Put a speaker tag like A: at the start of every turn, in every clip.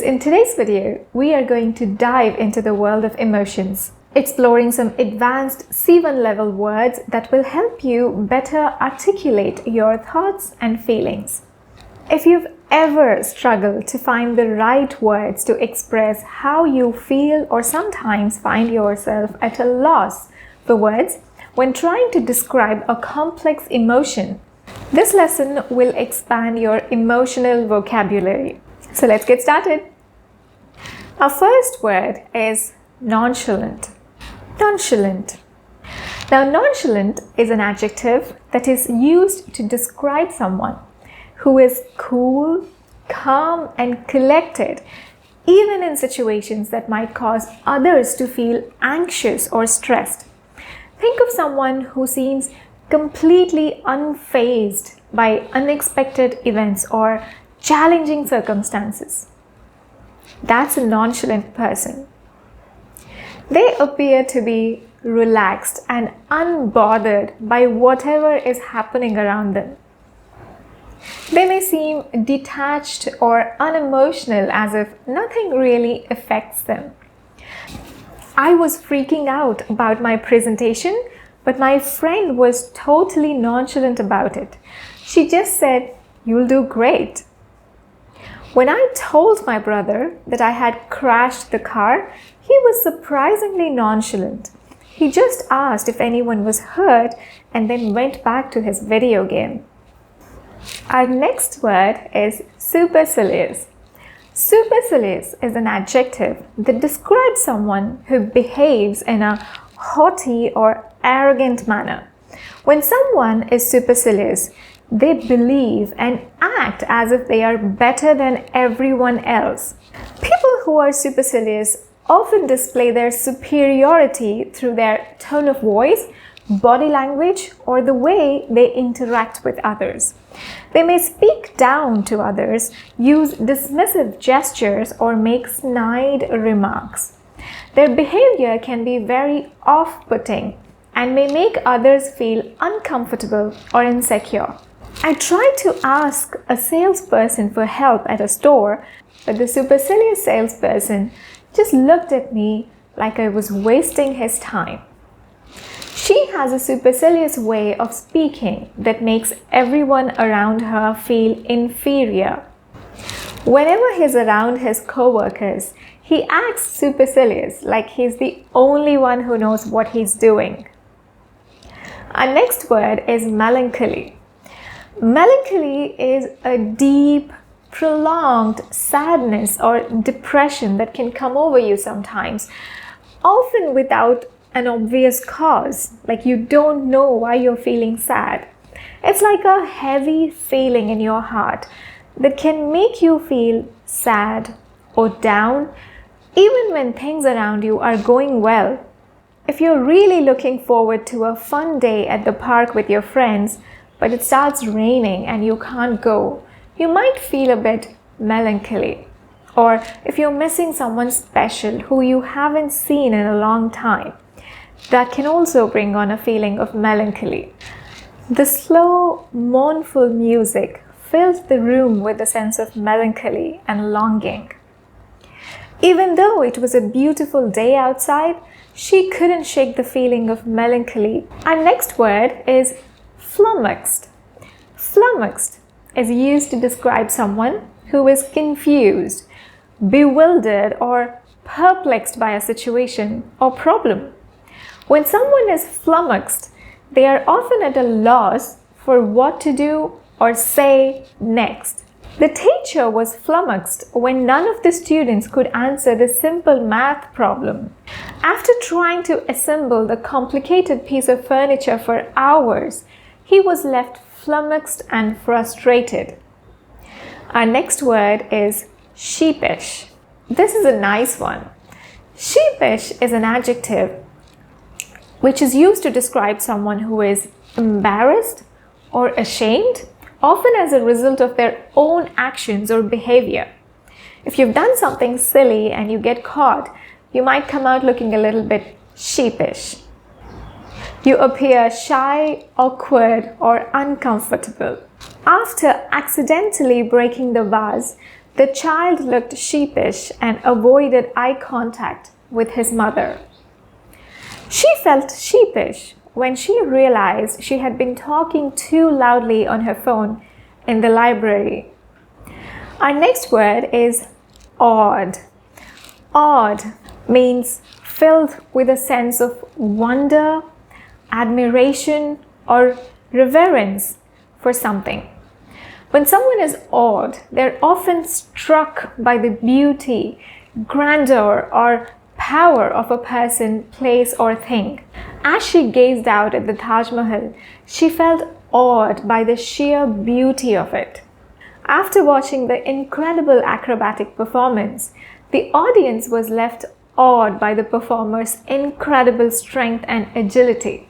A: In today's video, we are going to dive into the world of emotions, exploring some advanced C1 level words that will help you better articulate your thoughts and feelings. If you've ever struggled to find the right words to express how you feel, or sometimes find yourself at a loss for words when trying to describe a complex emotion, this lesson will expand your emotional vocabulary. So let's get started. Our first word is nonchalant. Nonchalant. Now, nonchalant is an adjective that is used to describe someone who is cool, calm, and collected, even in situations that might cause others to feel anxious or stressed. Think of someone who seems completely unfazed by unexpected events or challenging circumstances. That's a nonchalant person. They appear to be relaxed and unbothered by whatever is happening around them. They may seem detached or unemotional, as if nothing really affects them. I was freaking out about my presentation, but my friend was totally nonchalant about it. She just said, "You'll do great." When I told my brother that I had crashed the car, he was surprisingly nonchalant. He just asked if anyone was hurt and then went back to his video game. Our next word is supercilious. Supercilious is an adjective that describes someone who behaves in a haughty or arrogant manner. When someone is supercilious, they believe and act as if they are better than everyone else. People who are supercilious often display their superiority through their tone of voice, body language, or the way they interact with others. They may speak down to others, use dismissive gestures, or make snide remarks. Their behavior can be very off-putting and may make others feel uncomfortable or insecure. I tried to ask a salesperson for help at a store, but the supercilious salesperson just looked at me like I was wasting his time. She has a supercilious way of speaking that makes everyone around her feel inferior. Whenever he's around his co-workers, he acts supercilious, like he's the only one who knows what he's doing. Our next word is melancholy. Melancholy is a deep, prolonged sadness or depression that can come over you sometimes, often without an obvious cause, like you don't know why you're feeling sad. It's like a heavy feeling in your heart that can make you feel sad or down, even when things around you are going well. If you're really looking forward to a fun day at the park with your friends, but it starts raining and you can't go, you might feel a bit melancholy. Or if you're missing someone special who you haven't seen in a long time, that can also bring on a feeling of melancholy. The slow, mournful music fills the room with a sense of melancholy and longing. Even though it was a beautiful day outside, she couldn't shake the feeling of melancholy. Our next word is flummoxed. Flummoxed is used to describe someone who is confused, bewildered, or perplexed by a situation or problem. When someone is flummoxed, they are often at a loss for what to do or say next. The teacher was flummoxed when none of the students could answer the simple math problem. After trying to assemble the complicated piece of furniture for hours, he was left flummoxed and frustrated. Our next word is sheepish. This is a nice one. Sheepish is an adjective which is used to describe someone who is embarrassed or ashamed, often as a result of their own actions or behavior. If you've done something silly and you get caught, you might come out looking a little bit sheepish. You appear shy, awkward, or uncomfortable. After accidentally breaking the vase, The child looked sheepish and avoided eye contact with his mother. She felt sheepish when she realized she had been talking too loudly on her phone in the library. Our next word is awed. Awed means filled with a sense of wonder, admiration, or reverence for something. When someone is awed, they're often struck by the beauty, grandeur, or power of a person, place, or thing. As she gazed out at the Taj Mahal, she felt awed by the sheer beauty of it. After watching the incredible acrobatic performance, the audience was left awed by the performer's incredible strength and agility.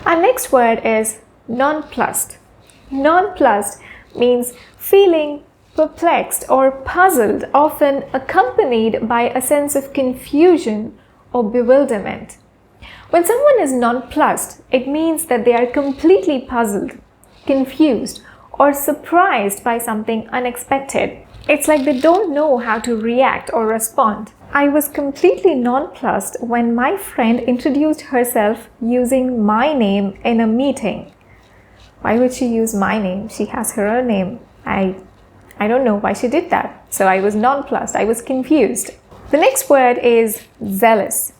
A: Our next word is nonplussed. Nonplussed means feeling perplexed or puzzled, often accompanied by a sense of confusion or bewilderment. When someone is nonplussed, it means that they are completely puzzled, confused, or surprised by something unexpected. It's like they don't know how to react or respond. I was completely nonplussed when my friend introduced herself using my name in a meeting. Why would she use my name? She has her own name. I don't know why she did that. So I was nonplussed. I was confused. The next word is zealous.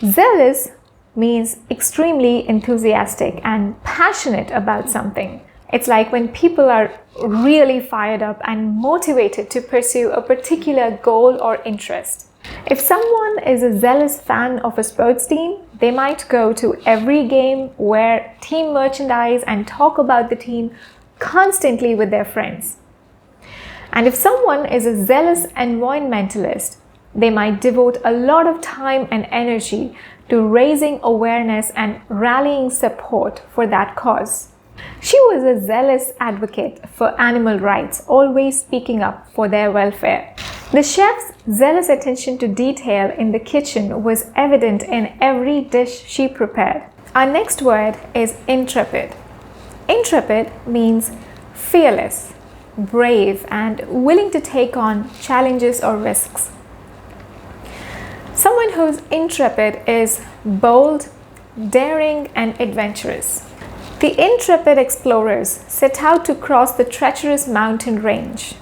A: Zealous means extremely enthusiastic and passionate about something. It's like when people are really fired up and motivated to pursue a particular goal or interest. If someone is a zealous fan of a sports team, they might go to every game, wear team merchandise, and talk about the team constantly with their friends. And if someone is a zealous environmentalist, they might devote a lot of time and energy to raising awareness and rallying support for that cause. She was a zealous advocate for animal rights, always speaking up for their welfare. The chef's zealous attention to detail in the kitchen was evident in every dish she prepared. Our next word is intrepid. Intrepid means fearless, brave, and willing to take on challenges or risks. Someone who's intrepid is bold, daring, and adventurous. The intrepid explorers set out to cross the treacherous mountain range.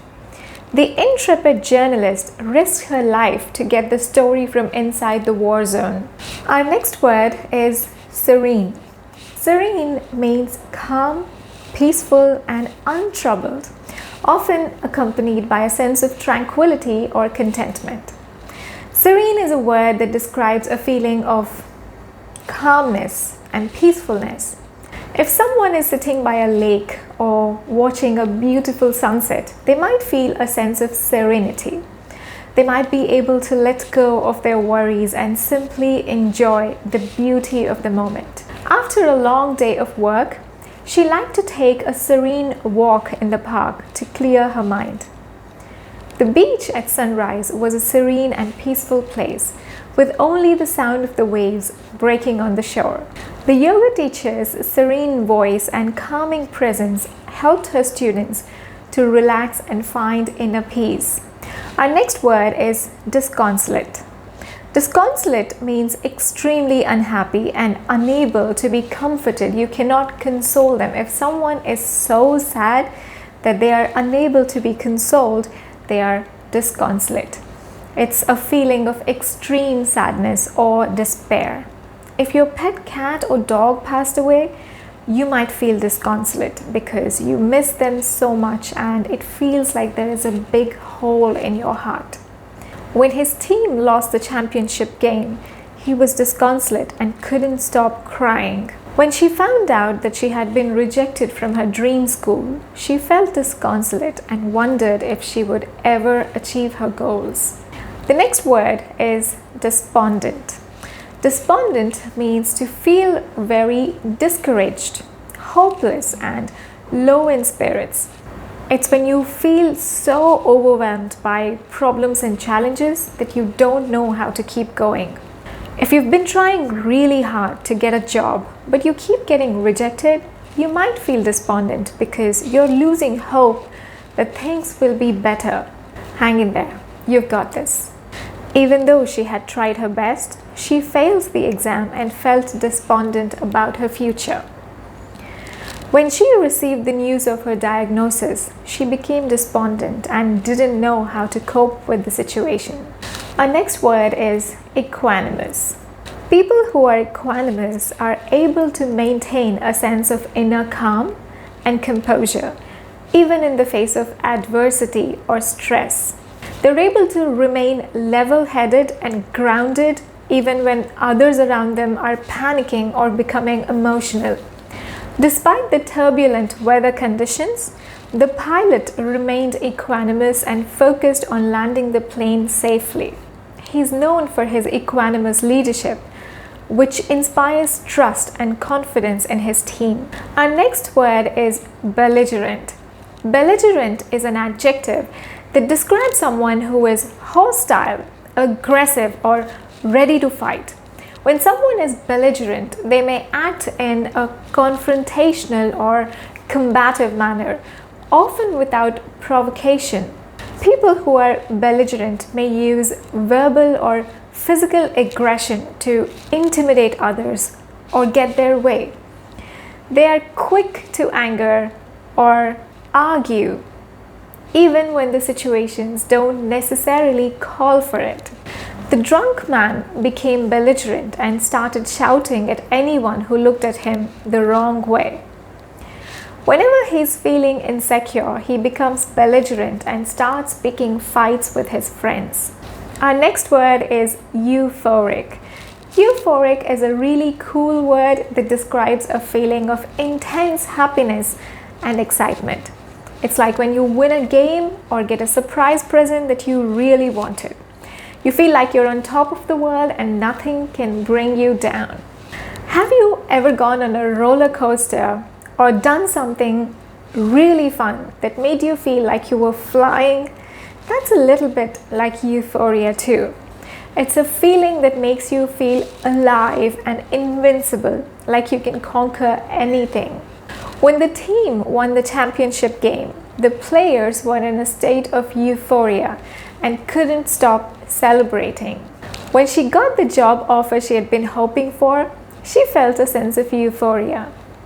A: The intrepid journalist risked her life to get the story from inside the war zone. Our next word is serene. Serene means calm, peaceful, and untroubled, often accompanied by a sense of tranquility or contentment. Serene is a word that describes a feeling of calmness and peacefulness. If someone is sitting by a lake or watching a beautiful sunset, they might feel a sense of serenity. They might be able to let go of their worries and simply enjoy the beauty of the moment. After a long day of work, she liked to take a serene walk in the park to clear her mind. The beach at sunrise was a serene and peaceful place, with only the sound of the waves breaking on the shore. The yoga teacher's serene voice and calming presence helped her students to relax and find inner peace. Our next word is disconsolate. Disconsolate means extremely unhappy and unable to be comforted. You cannot console them. If someone is so sad that they are unable to be consoled, they are disconsolate. It's a feeling of extreme sadness or despair. If your pet cat or dog passed away, you might feel disconsolate because you miss them so much and it feels like there is a big hole in your heart. When his team lost the championship game, he was disconsolate and couldn't stop crying. When she found out that she had been rejected from her dream school, she felt disconsolate and wondered if she would ever achieve her goals. The next word is despondent. Despondent means to feel very discouraged, hopeless, and low in spirits. It's when you feel so overwhelmed by problems and challenges that you don't know how to keep going. If you've been trying really hard to get a job, but you keep getting rejected, you might feel despondent because you're losing hope that things will be better. Hang in there, you've got this. Even though she had tried her best, she failed the exam and felt despondent about her future. When she received the news of her diagnosis, she became despondent and didn't know how to cope with the situation. Our next word is equanimous. People who are equanimous are able to maintain a sense of inner calm and composure, even in the face of adversity or stress. They're able to remain level-headed and grounded even when others around them are panicking or becoming emotional. Despite the turbulent weather conditions, the pilot remained equanimous and focused on landing the plane safely. He's known for his equanimous leadership, which inspires trust and confidence in his team. Our next word is belligerent. Belligerent is an adjective that describes someone who is hostile, aggressive, or ready to fight. When someone is belligerent, they may act in a confrontational or combative manner, often without provocation. People who are belligerent may use verbal or physical aggression to intimidate others or get their way. They are quick to anger or argue, even when the situations don't necessarily call for it. The drunk man became belligerent and started shouting at anyone who looked at him the wrong way. Whenever he's feeling insecure, he becomes belligerent and starts picking fights with his friends. Our next word is euphoric. Euphoric is a really cool word that describes a feeling of intense happiness and excitement. It's like when you win a game or get a surprise present that you really wanted. You feel like you're on top of the world and nothing can bring you down. Have you ever gone on a roller coaster or done something really fun that made you feel like you were flying? That's a little bit like euphoria too. It's a feeling that makes you feel alive and invincible, like you can conquer anything. When the team won the championship game, the players were in a state of euphoria and couldn't stop celebrating. When she got the job offer she had been hoping for, she felt a sense of euphoria.